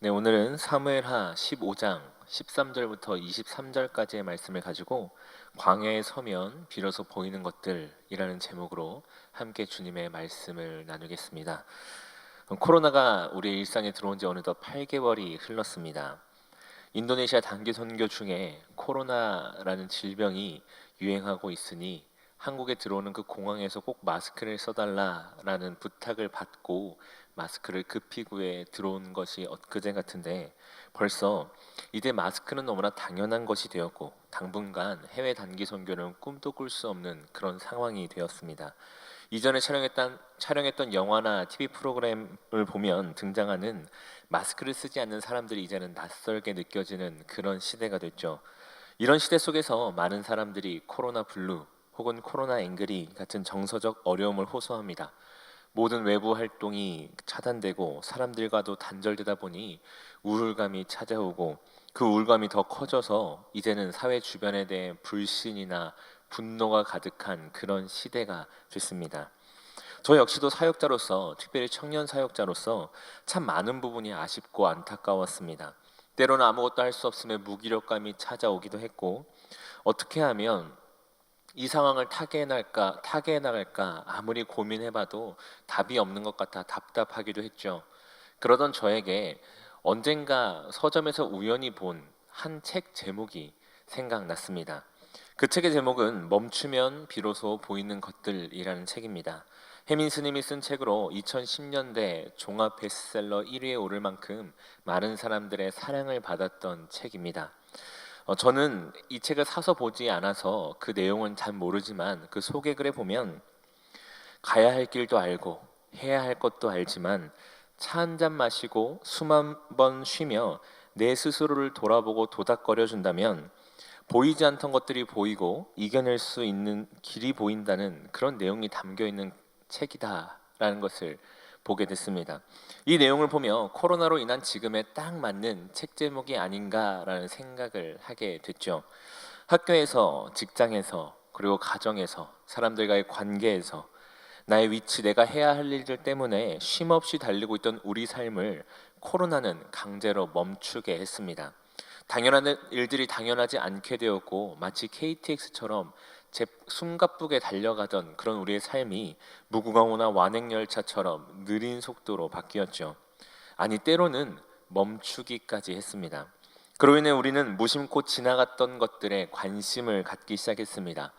네, 오늘은 사무엘하 15장 13절부터 23절까지의 말씀을 가지고 광야에 서면 비로소 보이는 것들이라는 제목으로 함께 주님의 말씀을 나누겠습니다. 코로나가 우리 일상에 들어온 지 어느덧 8개월이 흘렀습니다. 인도네시아 단기 선교 중에 코로나라는 질병이 유행하고 있으니 한국에 들어오는 그 공항에서 꼭 마스크를 써달라라는 부탁을 받고 마스크를 급히 구해 들어온 것이 엊그제 같은데 벌써 이제 마스크는 너무나 당연한 것이 되었고 당분간 해외 단기 선교는 꿈도 꿀 수 없는 그런 상황이 되었습니다. 이전에 촬영했던 영화나 TV 프로그램을 보면 등장하는 마스크를 쓰지 않는 사람들이 이제는 낯설게 느껴지는 그런 시대가 됐죠. 이런 시대 속에서 많은 사람들이 코로나 블루 혹은 코로나 앵그리 같은 정서적 어려움을 호소합니다. 모든 외부 활동이 차단되고 사람들과도 단절되다 보니 우울감이 찾아오고 그 우울감이 더 커져서 이제는 사회 주변에 대해 불신이나 분노가 가득한 그런 시대가 됐습니다. 저 역시도 사역자로서, 특별히 청년 사역자로서 참 많은 부분이 아쉽고 안타까웠습니다. 때로는 아무것도 할 수 없음에 무기력감이 찾아오기도 했고, 어떻게 하면 이 상황을 타개해 나갈까 아무리 고민해봐도 답이 없는 것 같아 답답하기도 했죠. 그러던 저에게 언젠가 서점에서 우연히 본 한 책 제목이 생각났습니다. 그 책의 제목은 멈추면 비로소 보이는 것들이라는 책입니다. 해민 스님이 쓴 책으로 2010년대 종합 베스트셀러 1위에 오를 만큼 많은 사람들의 사랑을 받았던 책입니다. 저는 이 책을 사서 보지 않아서 그 내용은 잘 모르지만 그 소개글에 보면 가야 할 길도 알고 해야 할 것도 알지만 차 한 잔 마시고 숨 한 번 쉬며 내 스스로를 돌아보고 도닥거려 준다면 보이지 않던 것들이 보이고 이겨낼 수 있는 길이 보인다는 그런 내용이 담겨 있는 책이다라는 것을 보게 됐습니다. 이 내용을 보며 코로나로 인한 지금에 딱 맞는 책 제목이 아닌가라는 생각을 하게 됐죠. 학교에서, 직장에서, 그리고 가정에서, 사람들과의 관계에서 나의 위치, 내가 해야 할 일들 때문에 쉼없이 달리고 있던 우리 삶을 코로나는 강제로 멈추게 했습니다. 당연한 일들이 당연하지 않게 되었고 마치 KTX처럼 숨가쁘게 달려가던 그런 우리의 삶이 무궁화호나 완행열차처럼 느린 속도로 바뀌었죠. 아니 때로는 멈추기까지 했습니다. 그로 인해 우리는 무심코 지나갔던 것들에 관심을 갖기 시작했습니다.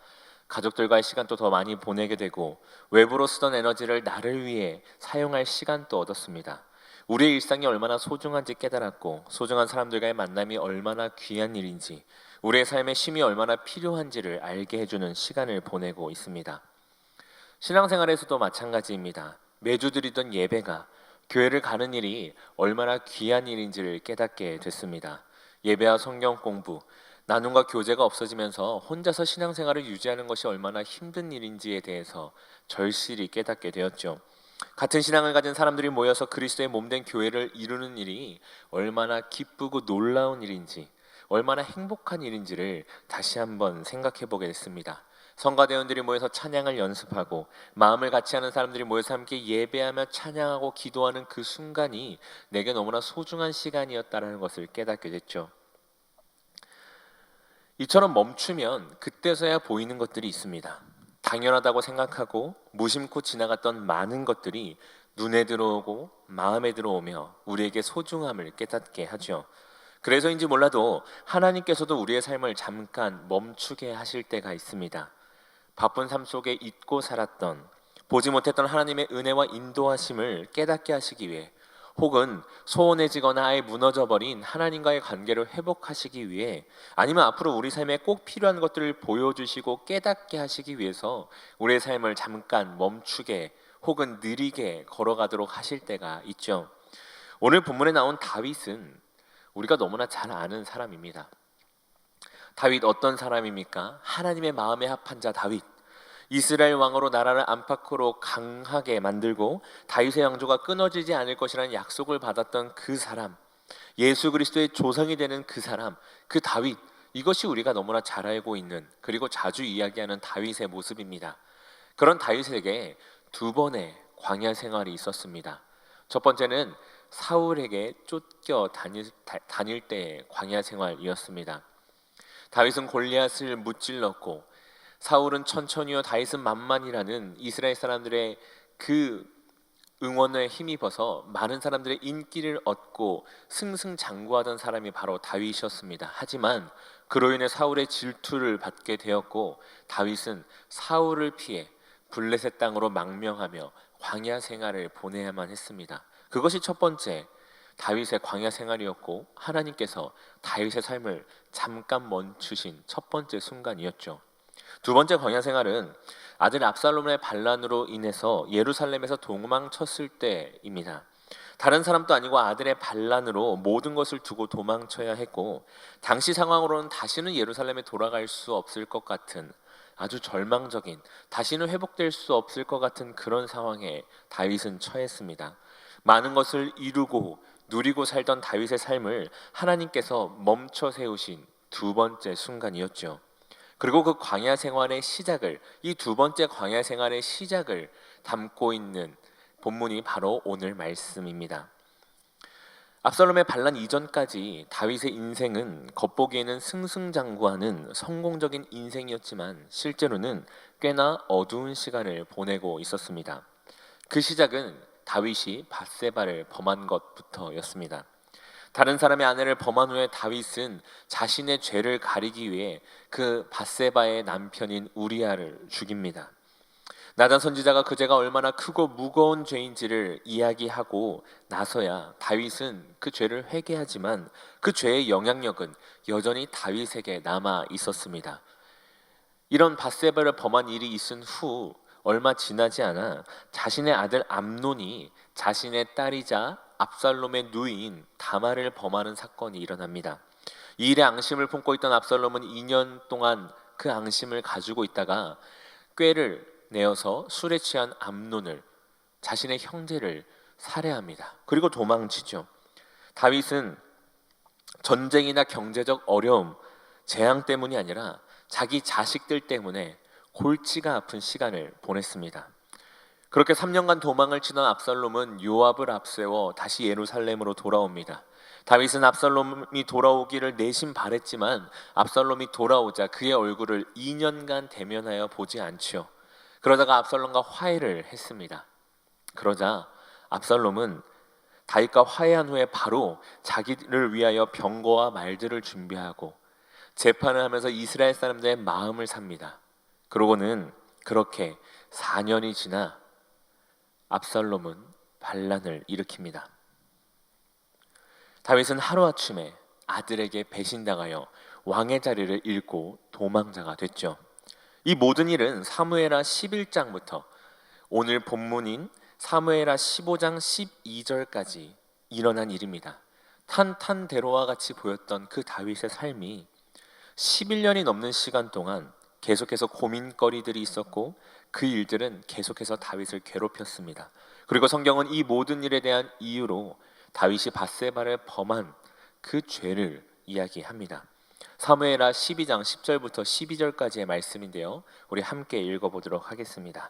가족들과의 시간도 더 많이 보내게 되고 외부로 쓰던 에너지를 나를 위해 사용할 시간도 얻었습니다. 우리의 일상이 얼마나 소중한지 깨달았고 소중한 사람들과의 만남이 얼마나 귀한 일인지 우리의 삶에 쉼이 얼마나 필요한지를 알게 해주는 시간을 보내고 있습니다. 신앙생활에서도 마찬가지입니다. 매주 드리던 예배가 교회를 가는 일이 얼마나 귀한 일인지를 깨닫게 됐습니다. 예배와 성경 공부, 나눔과 교제가 없어지면서 혼자서 신앙생활을 유지하는 것이 얼마나 힘든 일인지에 대해서 절실히 깨닫게 되었죠. 같은 신앙을 가진 사람들이 모여서 그리스도의 몸된 교회를 이루는 일이 얼마나 기쁘고 놀라운 일인지, 얼마나 행복한 일인지를 다시 한번 생각해 보게 됐습니다. 성가대원들이 모여서 찬양을 연습하고 마음을 같이 하는 사람들이 모여서 함께 예배하며 찬양하고 기도하는 그 순간이 내게 너무나 소중한 시간이었다는 것을 깨닫게 됐죠. 이처럼 멈추면 그때서야 보이는 것들이 있습니다. 당연하다고 생각하고 무심코 지나갔던 많은 것들이 눈에 들어오고 마음에 들어오며 우리에게 소중함을 깨닫게 하죠. 그래서인지 몰라도 하나님께서도 우리의 삶을 잠깐 멈추게 하실 때가 있습니다. 바쁜 삶 속에 잊고 살았던, 보지 못했던 하나님의 은혜와 인도하심을 깨닫게 하시기 위해, 혹은 소원해지거나 아예 무너져버린 하나님과의 관계를 회복하시기 위해, 아니면 앞으로 우리 삶에 꼭 필요한 것들을 보여주시고 깨닫게 하시기 위해서 우리의 삶을 잠깐 멈추게 혹은 느리게 걸어가도록 하실 때가 있죠. 오늘 본문에 나온 다윗은 우리가 너무나 잘 아는 사람입니다. 다윗 어떤 사람입니까? 하나님의 마음에 합한 자 다윗. 이스라엘 왕으로 나라를 안팎으로 강하게 만들고 다윗의 왕조가 끊어지지 않을 것이라는 약속을 받았던 그 사람, 예수 그리스도의 조상이 되는 그 사람, 그 다윗, 이것이 우리가 너무나 잘 알고 있는, 그리고 자주 이야기하는 다윗의 모습입니다. 그런 다윗에게 두 번의 광야 생활이 있었습니다. 첫 번째는 사울에게 쫓겨 다닐 때의 광야 생활이었습니다. 다윗은 골리앗을 무찔렀고 사울은 천천히요 다윗은 만만이라는 이스라엘 사람들의 그 응원에 힘입어서 많은 사람들의 인기를 얻고 승승장구하던 사람이 바로 다윗이었습니다. 하지만 그로 인해 사울의 질투를 받게 되었고 다윗은 사울을 피해 블레셋 땅으로 망명하며 광야 생활을 보내야만 했습니다. 그것이 첫 번째 다윗의 광야 생활이었고 하나님께서 다윗의 삶을 잠깐 멈추신 첫 번째 순간이었죠. 두 번째 광야 생활은 아들 압살롬의 반란으로 인해서 예루살렘에서 도망쳤을 때입니다. 다른 사람도 아니고 아들의 반란으로 모든 것을 두고 도망쳐야 했고 당시 상황으로는 다시는 예루살렘에 돌아갈 수 없을 것 같은 아주 절망적인, 다시는 회복될 수 없을 것 같은 그런 상황에 다윗은 처했습니다. 많은 것을 이루고 누리고 살던 다윗의 삶을 하나님께서 멈춰 세우신 두 번째 순간이었죠. 그리고 그 광야 생활의 시작을, 이 두 번째 광야 생활의 시작을 담고 있는 본문이 바로 오늘 말씀입니다. 압살롬의 반란 이전까지 다윗의 인생은 겉보기에는 승승장구하는 성공적인 인생이었지만 실제로는 꽤나 어두운 시간을 보내고 있었습니다. 그 시작은 다윗이 밧세바를 범한 것부터였습니다. 다른 사람의 아내를 범한 후에 다윗은 자신의 죄를 가리기 위해 그 밧세바의 남편인 우리아를 죽입니다. 나단 선지자가 그 죄가 얼마나 크고 무거운 죄인지를 이야기하고 나서야 다윗은 그 죄를 회개하지만 그 죄의 영향력은 여전히 다윗에게 남아 있었습니다. 이런 밧세바를 범한 일이 있은 후 얼마 지나지 않아 자신의 아들 암논이 자신의 딸이자 압살롬의 누이인 다말을 범하는 사건이 일어납니다. 이 일에 앙심을 품고 있던 압살롬은 2년 동안 그 앙심을 가지고 있다가 꾀를 내어서 술에 취한 암논을, 자신의 형제를 살해합니다. 그리고 도망치죠. 다윗은 전쟁이나 경제적 어려움, 재앙 때문이 아니라 자기 자식들 때문에 골치가 아픈 시간을 보냈습니다. 그렇게 3년간 도망을 치던 압살롬은 요압을 앞세워 다시 예루살렘으로 돌아옵니다. 다윗은 압살롬이 돌아오기를 내심 바랬지만 압살롬이 돌아오자 그의 얼굴을 2년간 대면하여 보지 않지요. 그러다가 압살롬과 화해를 했습니다. 그러자 압살롬은 다윗과 화해한 후에 바로 자기를 위하여 병거와 말들을 준비하고 재판을 하면서 이스라엘 사람들의 마음을 삽니다. 그러고는 그렇게 4년이 지나 압살롬은 반란을 일으킵니다. 다윗은 하루아침에 아들에게 배신당하여 왕의 자리를 잃고 도망자가 됐죠. 이 모든 일은 사무엘하 11장부터 오늘 본문인 사무엘하 15장 12절까지 일어난 일입니다. 탄탄대로와 같이 보였던 그 다윗의 삶이 11년이 넘는 시간 동안 계속해서 고민거리들이 있었고 그 일들은 계속해서 다윗을 괴롭혔습니다. 그리고 성경은 이 모든 일에 대한 이유로 다윗이 밧세바를 범한 그 죄를 이야기합니다. 사무엘하 12장 10절부터 12절까지의 말씀인데요. 우리 함께 읽어보도록 하겠습니다.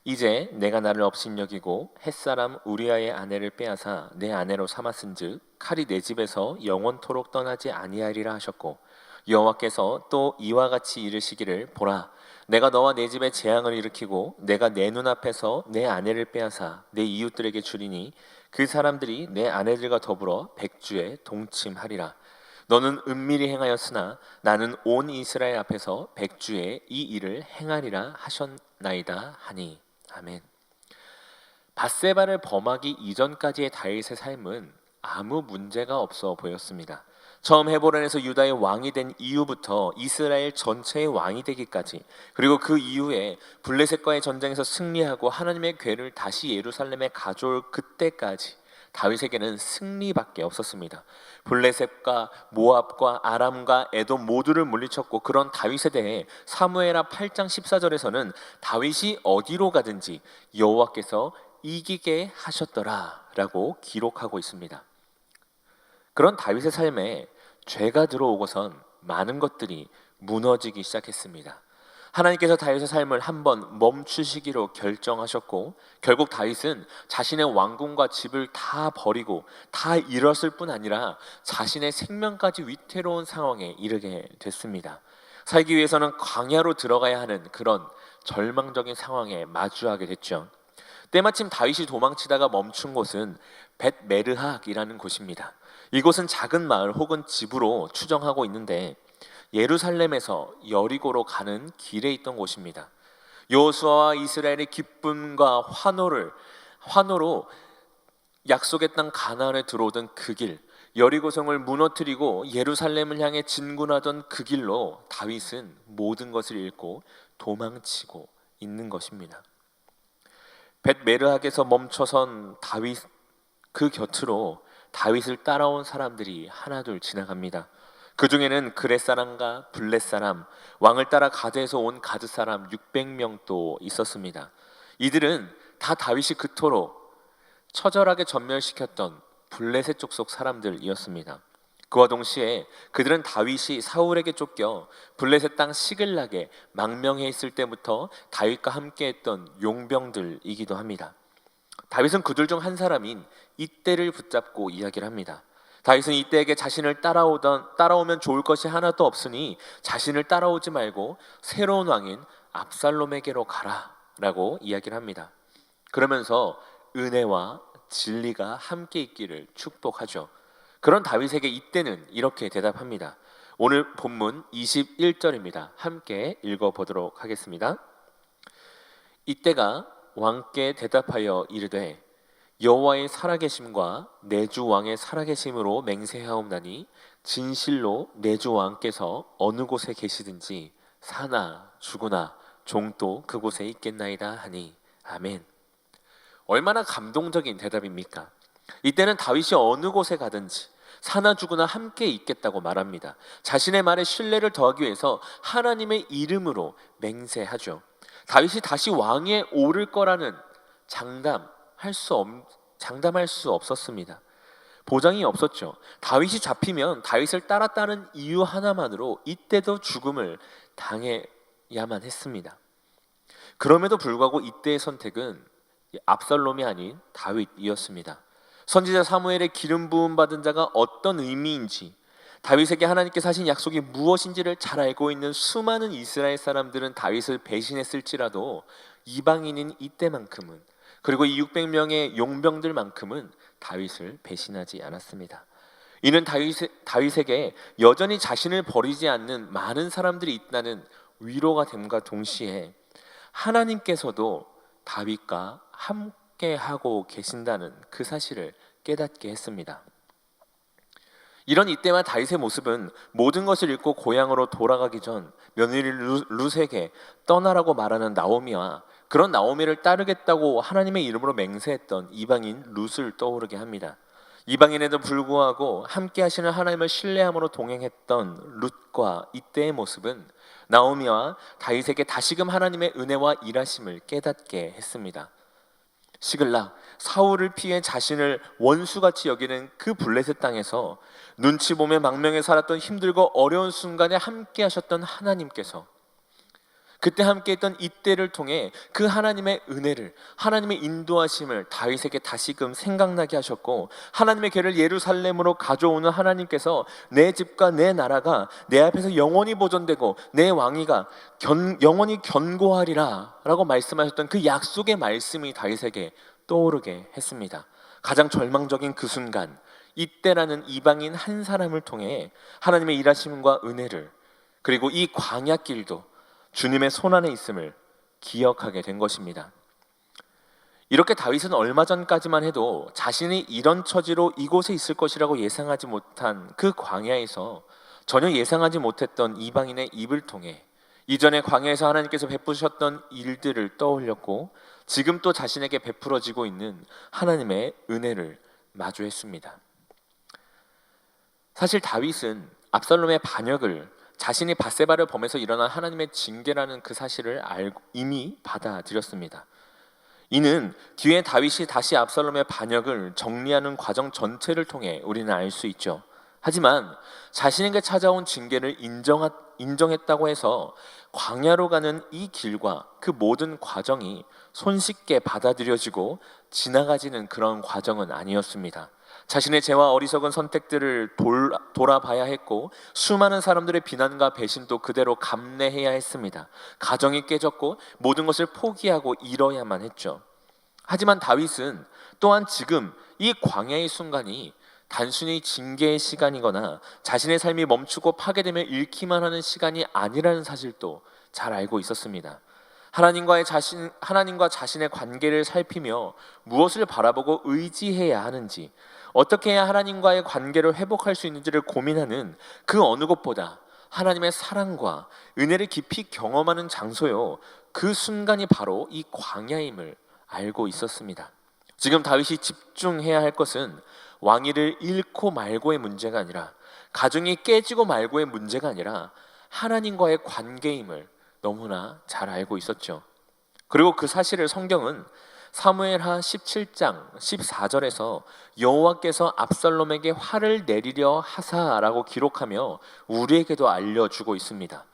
이제 내가 나를 업신여기고 햇사람 우리아의 아내를 빼앗아 내 아내로 삼았은즉 칼이 내 집에서 영원토록 떠나지 아니하리라 하셨고 여호와께서 또 이와 같이 이르시기를 보라 내가 너와 내 집에 재앙을 일으키고 내가 내 눈앞에서 내 아내를 빼앗아 내 이웃들에게 주리니 그 사람들이 내 아내들과 더불어 백주에 동침하리라. 너는 은밀히 행하였으나 나는 온 이스라엘 앞에서 백주에 이 일을 행하리라 하셨나이다 하니. 아멘. 밧세바를 범하기 이전까지의 다윗의 삶은 아무 문제가 없어 보였습니다. 처음 헤브론에서 유다의 왕이 된 이후부터 이스라엘 전체의 왕이 되기까지, 그리고 그 이후에 블레셋과의 전쟁에서 승리하고 하나님의 궤를 다시 예루살렘에 가져올 그때까지 다윗에게는 승리밖에 없었습니다. 블레셋과 모압과 아람과 에돔 모두를 물리쳤고, 그런 다윗에 대해 사무엘하 8장 14절에서는 다윗이 어디로 가든지 여호와께서 이기게 하셨더라 라고 기록하고 있습니다. 그런 다윗의 삶에 죄가 들어오고선 많은 것들이 무너지기 시작했습니다. 하나님께서 다윗의 삶을 한번 멈추시기로 결정하셨고, 결국 다윗은 자신의 왕궁과 집을 다 버리고 다 잃었을 뿐 아니라 자신의 생명까지 위태로운 상황에 이르게 됐습니다. 살기 위해서는 광야로 들어가야 하는 그런 절망적인 상황에 마주하게 됐죠. 때마침 다윗이 도망치다가 멈춘 곳은 벳메르학이라는 곳입니다. 이곳은 작은 마을 혹은 집으로 추정하고 있는데 예루살렘에서 여리고로 가는 길에 있던 곳입니다. 여호수아와 이스라엘의 기쁨과 환호로 약속의 땅 가나안에 들어오던 그 길, 여리고성을 무너뜨리고 예루살렘을 향해 진군하던 그 길로 다윗은 모든 것을 잃고 도망치고 있는 것입니다. 벳메르학에서 멈춰선 다윗 그 곁으로 다윗을 따라온 사람들이 하나둘 지나갑니다. 그 중에는 그렛 사람과 블렛 사람, 왕을 따라 가드에서 온 가드 사람 600명도 있었습니다. 이들은 다 다윗이 그토록 처절하게 전멸시켰던 블렛의 족속 사람들이었습니다. 그와 동시에 그들은 다윗이 사울에게 쫓겨 블렛의 땅 시글락에 망명해 있을 때부터 다윗과 함께했던 용병들이기도 합니다. 다윗은 그들 중 한 사람인 이때를 붙잡고 이야기를 합니다. 다윗은 이때에게 자신을 따라오면 좋을 것이 하나도 없으니 자신을 따라오지 말고 새로운 왕인 압살롬에게로 가라라고 이야기를 합니다. 그러면서 은혜와 진리가 함께 있기를 축복하죠. 그런 다윗에게 이때는 이렇게 대답합니다. 오늘 본문 21절입니다. 함께 읽어보도록 하겠습니다. 이때가 왕께 대답하여 이르되 여호와의 살아계심과 내 주 왕의 살아계심으로 맹세하옵나니 진실로 내 주 왕께서 어느 곳에 계시든지 사나 죽으나 종도 그곳에 있겠나이다 하니 아멘. 얼마나 감동적인 대답입니까? 이때는 다윗이 어느 곳에 가든지 사나 죽으나 함께 있겠다고 말합니다. 자신의 말에 신뢰를 더하기 위해서 하나님의 이름으로 맹세하죠. 다윗이 다시 왕에 오를 거라는 장담할 수 없었습니다. 보장이 없었죠. 다윗이 잡히면 다윗을 따랐다는 이유 하나만으로 이때도 죽음을 당해야만 했습니다. 그럼에도 불구하고 이때의 선택은 압살롬이 아닌 다윗이었습니다. 선지자 사무엘의 기름 부음 받은 자가 어떤 의미인지, 다윗에게 하나님께서 하신 약속이 무엇인지를 잘 알고 있는 수많은 이스라엘 사람들은 다윗을 배신했을지라도 이방인인 이때만큼은, 그리고 이 600명의 용병들만큼은 다윗을 배신하지 않았습니다. 이는 다윗에게 여전히 자신을 버리지 않는 많은 사람들이 있다는 위로가 됨과 동시에 하나님께서도 다윗과 함께하고 계신다는 그 사실을 깨닫게 했습니다. 이런 이때와 다윗의 모습은 모든 것을 잃고 고향으로 돌아가기 전 며느리 룻에게 떠나라고 말하는 나오미와 그런 나오미를 따르겠다고 하나님의 이름으로 맹세했던 이방인 룻을 떠오르게 합니다. 이방인에도 불구하고 함께 하시는 하나님을 신뢰함으로 동행했던 룻과 이때의 모습은 나오미와 다윗에게 다시금 하나님의 은혜와 일하심을 깨닫게 했습니다. 시글락, 사울을 피해 자신을 원수같이 여기는 그 블레셋 땅에서 눈치 보며 망명에 살았던 힘들고 어려운 순간에 함께 하셨던 하나님께서 그때 함께했던 이때를 통해 그 하나님의 은혜를, 하나님의 인도하심을 다윗에게 다시금 생각나게 하셨고, 하나님의 궤를 예루살렘으로 가져오는 하나님께서 내 집과 내 나라가 내 앞에서 영원히 보존되고 내 왕위가 영원히 견고하리라 라고 말씀하셨던 그 약속의 말씀이 다윗에게 떠오르게 했습니다. 가장 절망적인 그 순간, 이때라는 이방인 한 사람을 통해 하나님의 일하심과 은혜를, 그리고 이 광야길도 주님의 손안에 있음을 기억하게 된 것입니다. 이렇게 다윗은 얼마 전까지만 해도 자신이 이런 처지로 이곳에 있을 것이라고 예상하지 못한 그 광야에서 전혀 예상하지 못했던 이방인의 입을 통해 이전에 광야에서 하나님께서 베푸셨던 일들을 떠올렸고, 지금 또 자신에게 베풀어지고 있는 하나님의 은혜를 마주했습니다. 사실 다윗은 압살롬의 반역을, 자신이 밧세바를 범해서 일어난 하나님의 징계라는 그 사실을 이미 받아들였습니다. 이는 뒤에 다윗이 다시 압살롬의 반역을 정리하는 과정 전체를 통해 우리는 알 수 있죠. 하지만 자신에게 찾아온 징계를 인정했다고 해서 광야로 가는 이 길과 그 모든 과정이 손쉽게 받아들여지고 지나가지는 그런 과정은 아니었습니다. 자신의 죄와 어리석은 선택들을 돌아봐야 했고, 수많은 사람들의 비난과 배신도 그대로 감내해야 했습니다. 가정이 깨졌고 모든 것을 포기하고 잃어야만 했죠. 하지만 다윗은 또한 지금 이 광야의 순간이 단순히 징계의 시간이거나 자신의 삶이 멈추고 파괴되며 잃기만 하는 시간이 아니라는 사실도 잘 알고 있었습니다. 하나님과 자신의 관계를 살피며 무엇을 바라보고 의지해야 하는지, 어떻게 해야 하나님과의 관계를 회복할 수 있는지를 고민하는 그 어느 것보다 하나님의 사랑과 은혜를 깊이 경험하는 장소요, 그 순간이 바로 이 광야임을 알고 있었습니다. 지금 다윗이 집중해야 할 것은 왕위를 잃고 말고의 문제가 아니라, 가정이 깨지고 말고의 문제가 아니라 하나님과의 관계임을 너무나 잘 알고 있었죠. 그리고 그 사실을 성경은 사무엘하 17장 14절에서 여호와께서 압살롬에게 화를 내리려 하사라고 기록하며 우리에게도 알려주고 있습니다.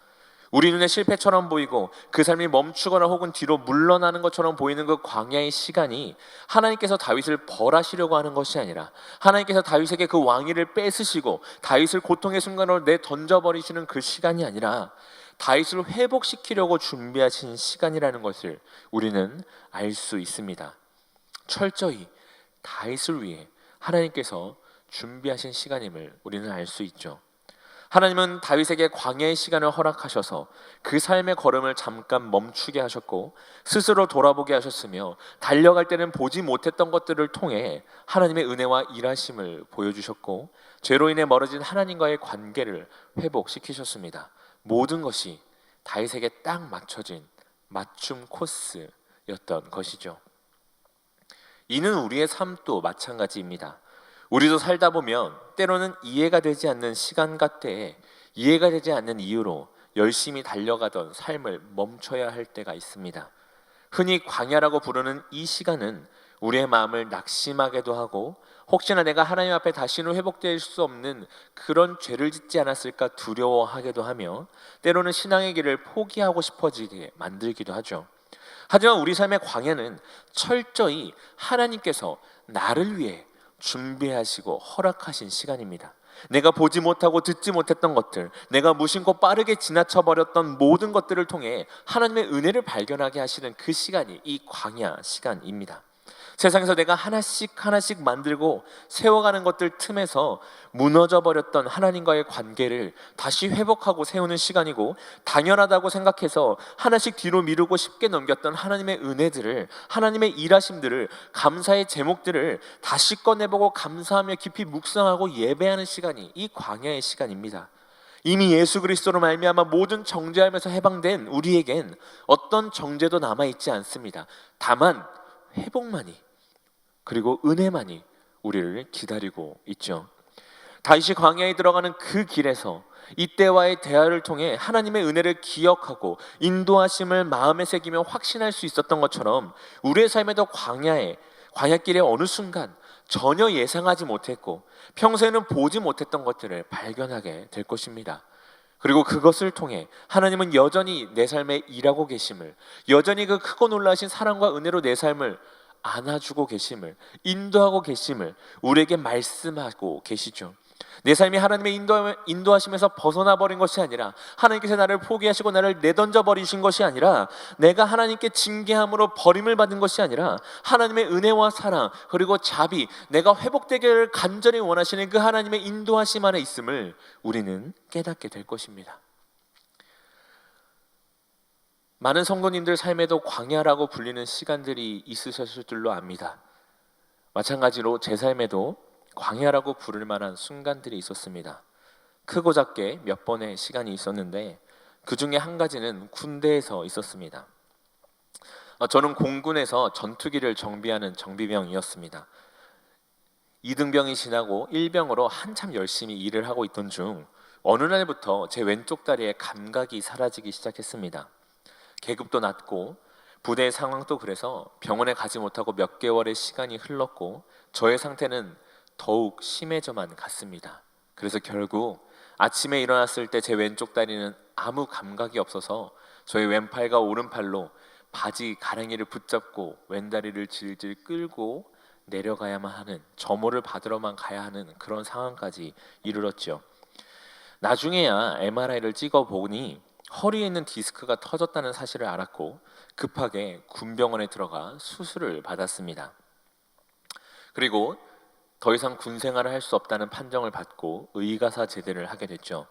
우리 눈에 실패처럼 보이고 그 삶이 멈추거나 혹은 뒤로 물러나는 것처럼 보이는 그 광야의 시간이 하나님께서 다윗을 벌하시려고 하는 것이 아니라, 하나님께서 다윗에게 그 왕위를 뺏으시고 다윗을 고통의 순간으로 내던져버리시는 그 시간이 아니라 다윗을 회복시키려고 준비하신 시간이라는 것을 우리는 알 수 있습니다. 철저히 다윗을 위해 하나님께서 준비하신 시간임을 우리는 알 수 있죠. 하나님은 다윗에게 광야의 시간을 허락하셔서 그 삶의 걸음을 잠깐 멈추게 하셨고 스스로 돌아보게 하셨으며, 달려갈 때는 보지 못했던 것들을 통해 하나님의 은혜와 일하심을 보여주셨고, 죄로 인해 멀어진 하나님과의 관계를 회복시키셨습니다. 모든 것이 다윗에게 딱 맞춰진 맞춤 코스였던 것이죠. 이는 우리의 삶도 마찬가지입니다. 우리도 살다 보면 때로는 이해가 되지 않는 시간과 때에 이해가 되지 않는 이유로 열심히 달려가던 삶을 멈춰야 할 때가 있습니다. 흔히 광야라고 부르는 이 시간은 우리의 마음을 낙심하게도 하고, 혹시나 내가 하나님 앞에 다시는 회복될 수 없는 그런 죄를 짓지 않았을까 두려워하게도 하며, 때로는 신앙의 길을 포기하고 싶어지게 만들기도 하죠. 하지만 우리 삶의 광야는 철저히 하나님께서 나를 위해 준비하시고 허락하신 시간입니다. 내가 보지 못하고 듣지 못했던 것들, 내가 무심코 빠르게 지나쳐버렸던 모든 것들을 통해 하나님의 은혜를 발견하게 하시는 그 시간이 이 광야 시간입니다. 세상에서 내가 하나씩 하나씩 만들고 세워가는 것들 틈에서 무너져버렸던 하나님과의 관계를 다시 회복하고 세우는 시간이고, 당연하다고 생각해서 하나씩 뒤로 미루고 쉽게 넘겼던 하나님의 은혜들을, 하나님의 일하심들을, 감사의 제목들을 다시 꺼내보고 감사하며 깊이 묵상하고 예배하는 시간이 이 광야의 시간입니다. 이미 예수 그리스도로 말미암아 모든 정죄하면서 해방된 우리에겐 어떤 정죄도 남아있지 않습니다. 다만 회복만이, 그리고 은혜만이 우리를 기다리고 있죠. 다윗이 광야에 들어가는 그 길에서 이때와의 대화를 통해 하나님의 은혜를 기억하고 인도하심을 마음에 새기며 확신할 수 있었던 것처럼, 우리의 삶에도 광야길의 어느 순간 전혀 예상하지 못했고 평소에는 보지 못했던 것들을 발견하게 될 것입니다. 그리고 그것을 통해 하나님은 여전히 내 삶에 일하고 계심을, 여전히 그 크고 놀라신 사랑과 은혜로 내 삶을 안아주고 계심을, 인도하고 계심을 우리에게 말씀하고 계시죠. 내 삶이 하나님의 인도하심에서 벗어나 버린 것이 아니라, 하나님께서 나를 포기하시고 나를 내던져 버리신 것이 아니라, 내가 하나님께 징계함으로 버림을 받은 것이 아니라, 하나님의 은혜와 사랑 그리고 자비, 내가 회복되기를 간절히 원하시는 그 하나님의 인도하심 안에 있음을 우리는 깨닫게 될 것입니다. 많은 성도님들 삶에도 광야라고 불리는 시간들이 있으셨을 줄로 압니다. 마찬가지로 제 삶에도 광야라고 부를 만한 순간들이 있었습니다. 크고 작게 몇 번의 시간이 있었는데 그 중에 한 가지는 군대에서 있었습니다. 저는 공군에서 전투기를 정비하는 정비병이었습니다. 2등병이 지나고 1병으로 한참 열심히 일을 하고 있던 중 어느 날부터 제 왼쪽 다리에 감각이 사라지기 시작했습니다. 계급도 낮고 부대의 상황도 그래서 병원에 가지 못하고 몇 개월의 시간이 흘렀고 저의 상태는 더욱 심해져만 갔습니다. 그래서 결국 아침에 일어났을 때 제 왼쪽 다리는 아무 감각이 없어서 저의 왼팔과 오른팔로 바지 가랑이를 붙잡고 왼다리를 질질 끌고 내려가야만 하는, 점호를 받으러만 가야 하는 그런 상황까지 이르렀죠. 나중에야 MRI를 찍어보니 허리에 있는 디스크가 터졌다는 사실을 알았고 급하게 군병원에 들어가 수술을 받았습니다. 그리고 더 이상 군 생활을 할 수 없다는 판정을 받고 의가사 제대를 하게 됐죠.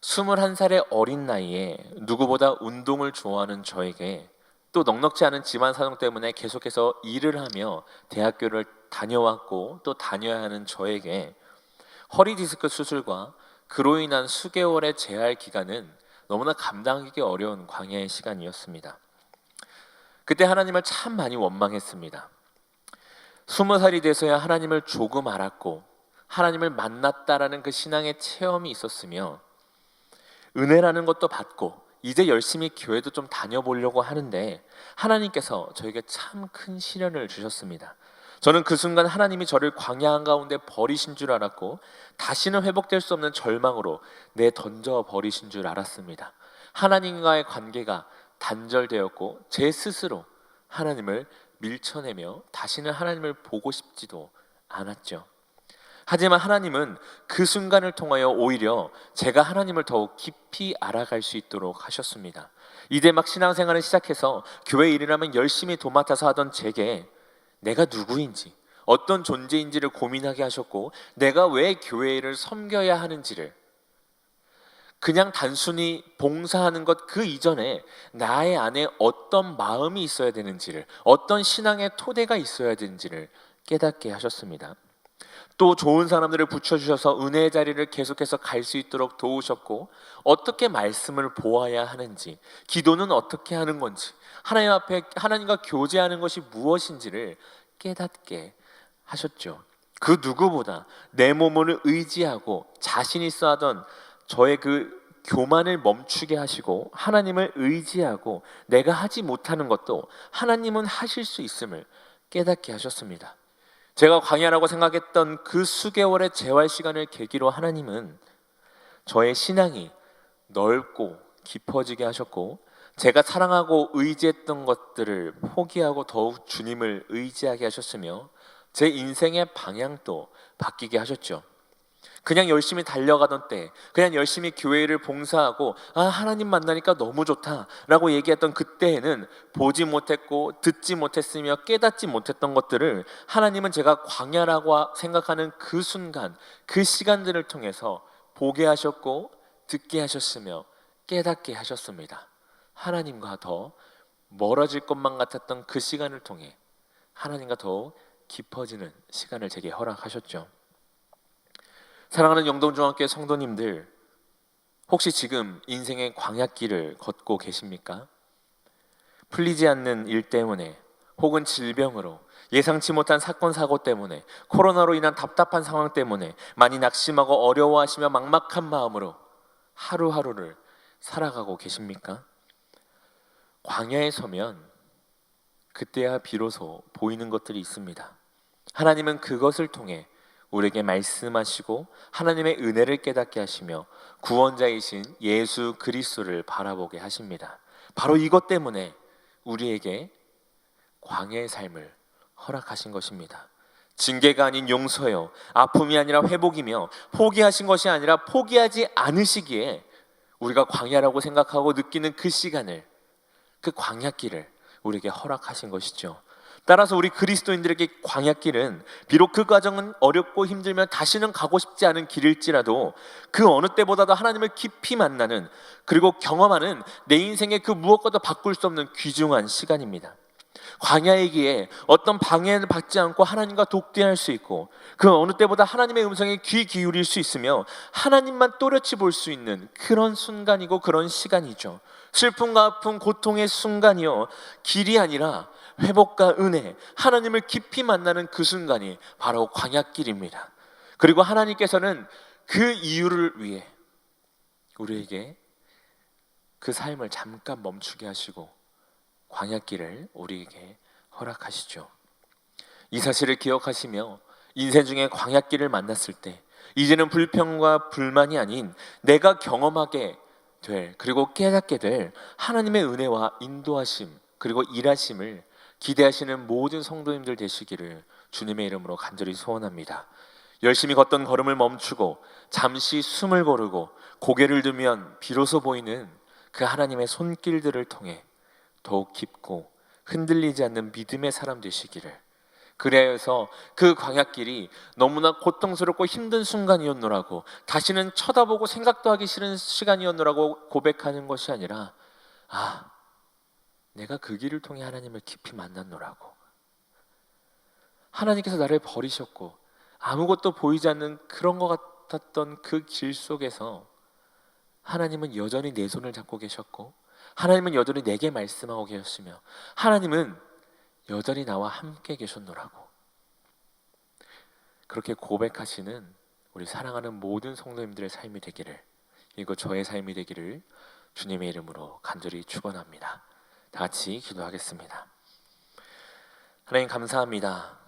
21살의 어린 나이에 누구보다 운동을 좋아하는 저에게, 또 넉넉지 않은 집안 사정 때문에 계속해서 일을 하며 대학교를 다녀왔고 또 다녀야 하는 저에게 허리 디스크 수술과 그로 인한 수개월의 재활 기간은 너무나 감당하기 어려운 광야의 시간이었습니다. 그때 하나님을 참 많이 원망했습니다. 20살이 돼서야 하나님을 조금 알았고 하나님을 만났다라는 그 신앙의 체험이 있었으며 은혜라는 것도 받고 이제 열심히 교회도 좀 다녀보려고 하는데 하나님께서 저에게 참 큰 시련을 주셨습니다. 저는 그 순간 하나님이 저를 광야 한가운데 버리신 줄 알았고 다시는 회복될 수 없는 절망으로 내던져 버리신 줄 알았습니다. 하나님과의 관계가 단절되었고 제 스스로 하나님을 밀쳐내며 다시는 하나님을 보고 싶지도 않았죠. 하지만 하나님은 그 순간을 통하여 오히려 제가 하나님을 더욱 깊이 알아갈 수 있도록 하셨습니다. 이제 막 신앙생활을 시작해서 교회 일이라면 열심히 도맡아서 하던 제게 내가 누구인지, 어떤 존재인지를 고민하게 하셨고 내가 왜 교회 일을 섬겨야 하는지를, 그냥 단순히 봉사하는 것 그 이전에 나의 안에 어떤 마음이 있어야 되는지를, 어떤 신앙의 토대가 있어야 되는지를 깨닫게 하셨습니다. 또 좋은 사람들을 붙여주셔서 은혜의 자리를 계속해서 갈 수 있도록 도우셨고 어떻게 말씀을 보아야 하는지, 기도는 어떻게 하는 건지, 하나님 앞에 하나님과 교제하는 것이 무엇인지를 깨닫게 하셨죠. 그 누구보다 내 몸을 의지하고 자신 있어 하던 저의 그 교만을 멈추게 하시고 하나님을 의지하고 내가 하지 못하는 것도 하나님은 하실 수 있음을 깨닫게 하셨습니다. 제가 광야라고 생각했던 그 수개월의 재활 시간을 계기로 하나님은 저의 신앙이 넓고 깊어지게 하셨고 제가 사랑하고 의지했던 것들을 포기하고 더욱 주님을 의지하게 하셨으며 제 인생의 방향도 바뀌게 하셨죠. 그냥 열심히 달려가던 때, 그냥 열심히 교회를 봉사하고 하나님 만나니까 너무 좋다라고 얘기했던 그때에는 보지 못했고 듣지 못했으며 깨닫지 못했던 것들을 하나님은 제가 광야라고 생각하는 그 순간, 그 시간들을 통해서 보게 하셨고 듣게 하셨으며 깨닫게 하셨습니다. 하나님과 더 멀어질 것만 같았던 그 시간을 통해 하나님과 더 깊어지는 시간을 제게 허락하셨죠. 사랑하는 영동중학교 성도님들, 혹시 지금 인생의 광야길을 걷고 계십니까? 풀리지 않는 일 때문에, 혹은 질병으로, 예상치 못한 사건 사고 때문에, 코로나로 인한 답답한 상황 때문에 많이 낙심하고 어려워하시며 막막한 마음으로 하루하루를 살아가고 계십니까? 광야에 서면 그때야 비로소 보이는 것들이 있습니다. 하나님은 그것을 통해 우리에게 말씀하시고 하나님의 은혜를 깨닫게 하시며 구원자이신 예수 그리스도를 바라보게 하십니다. 바로 이것 때문에 우리에게 광야의 삶을 허락하신 것입니다. 징계가 아닌 용서요, 아픔이 아니라 회복이며 포기하신 것이 아니라 포기하지 않으시기에 우리가 광야라고 생각하고 느끼는 그 시간을, 그 광야길을 우리에게 허락하신 것이죠. 따라서 우리 그리스도인들에게 광야길은 비록 그 과정은 어렵고 힘들면 다시는 가고 싶지 않은 길일지라도 그 어느 때보다도 하나님을 깊이 만나는, 그리고 경험하는 내 인생의 그 무엇과도 바꿀 수 없는 귀중한 시간입니다. 광야이기에 어떤 방해를 받지 않고 하나님과 독대할 수 있고 그 어느 때보다 하나님의 음성에 귀 기울일 수 있으며 하나님만 또렷이 볼 수 있는 그런 순간이고 그런 시간이죠. 슬픔과 아픔, 고통의 순간이요, 길이 아니라 회복과 은혜, 하나님을 깊이 만나는 그 순간이 바로 광야길입니다. 그리고 하나님께서는 그 이유를 위해 우리에게 그 삶을 잠깐 멈추게 하시고 광야길을 우리에게 허락하시죠. 이 사실을 기억하시며 인생 중에 광야길을 만났을 때 이제는 불평과 불만이 아닌 내가 경험하게 될, 그리고 깨닫게 될 하나님의 은혜와 인도하심 그리고 일하심을 기대하시는 모든 성도님들 되시기를 주님의 이름으로 간절히 소원합니다. 열심히 걷던 걸음을 멈추고 잠시 숨을 고르고 고개를 들면 비로소 보이는 그 하나님의 손길들을 통해 더욱 깊고 흔들리지 않는 믿음의 사람 되시기를, 그래서 그 광야길이 너무나 고통스럽고 힘든 순간이었노라고, 다시는 쳐다보고 생각도 하기 싫은 시간이었노라고 고백하는 것이 아니라, 아, 내가 그 길을 통해 하나님을 깊이 만났노라고, 하나님께서 나를 버리셨고 아무것도 보이지 않는 그런 것 같았던 그 길 속에서 하나님은 여전히 내 손을 잡고 계셨고, 하나님은 여전히 내게 말씀하고 계셨으며, 하나님은 여전히 나와 함께 계셨노라고, 그렇게 고백하시는 우리 사랑하는 모든 성도님들의 삶이 되기를, 이거 저의 삶이 되기를 주님의 이름으로 간절히 축원합니다. 다 같이 기도하겠습니다. 하나님 감사합니다.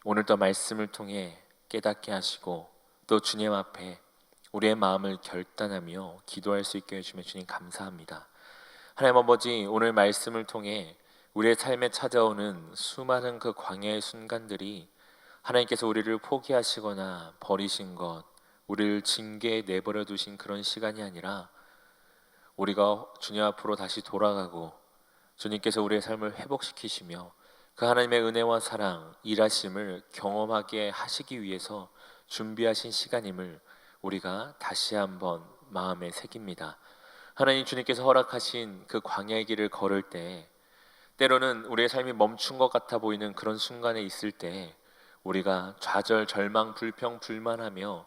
오늘 또 말씀을 통해 깨닫게 하시고 또 주님 앞에 우리의 마음을 결단하며 기도할 수 있게 해주시면 주님 감사합니다. 하나님 아버지, 오늘 말씀을 통해 우리의 삶에 찾아오는 수많은 그 광야의 순간들이 하나님께서 우리를 포기하시거나 버리신 것, 우리를 징계에 내버려 두신 그런 시간이 아니라 우리가 주님 앞으로 다시 돌아가고 주님께서 우리의 삶을 회복시키시며 그 하나님의 은혜와 사랑, 일하심을 경험하게 하시기 위해서 준비하신 시간임을 우리가 다시 한번 마음에 새깁니다. 하나님, 주님께서 허락하신 그 광야의 길을 걸을 때 때로는 우리의 삶이 멈춘 것 같아 보이는 그런 순간에 있을 때 우리가 좌절, 절망, 불평, 불만하며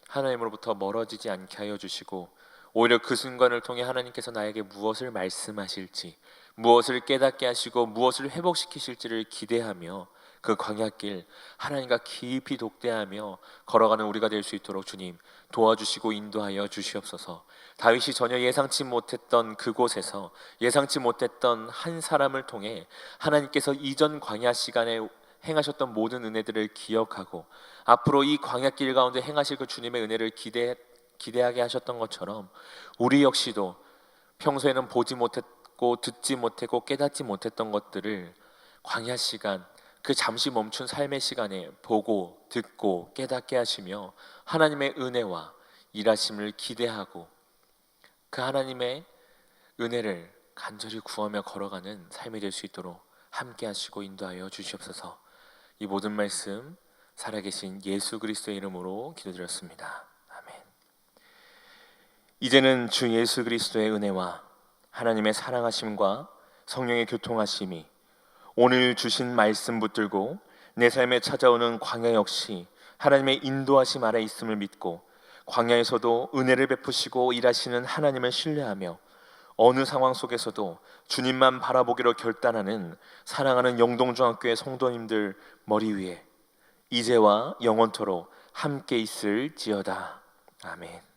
하나님으로부터 멀어지지 않게 하여 주시고, 오히려 그 순간을 통해 하나님께서 나에게 무엇을 말씀하실지, 무엇을 깨닫게 하시고 무엇을 회복시키실지를 기대하며 그 광야길 하나님과 깊이 독대하며 걸어가는 우리가 될 수 있도록 주님 도와주시고 인도하여 주시옵소서. 다윗이 전혀 예상치 못했던 그곳에서 예상치 못했던 한 사람을 통해 하나님께서 이전 광야 시간에 행하셨던 모든 은혜들을 기억하고 앞으로 이 광야길 가운데 행하실 그 주님의 은혜를 기대하게 하셨던 것처럼 우리 역시도 평소에는 보지 못했고 듣지 못했고 깨닫지 못했던 것들을 광야 시간, 그 잠시 멈춘 삶의 시간에 보고 듣고 깨닫게 하시며 하나님의 은혜와 일하심을 기대하고 그 하나님의 은혜를 간절히 구하며 걸어가는 삶이 될 수 있도록 함께 하시고 인도하여 주시옵소서. 이 모든 말씀 살아계신 예수 그리스도의 이름으로 기도드렸습니다. 아멘. 이제는 주 예수 그리스도의 은혜와 하나님의 사랑하심과 성령의 교통하심이 오늘 주신 말씀 붙들고 내 삶에 찾아오는 광야 역시 하나님의 인도하심 아래 있음을 믿고 광야에서도 은혜를 베푸시고 일하시는 하나님을 신뢰하며 어느 상황 속에서도 주님만 바라보기로 결단하는 사랑하는 영동중학교의 성도님들 머리 위에 이제와 영원토록 함께 있을지어다. 아멘.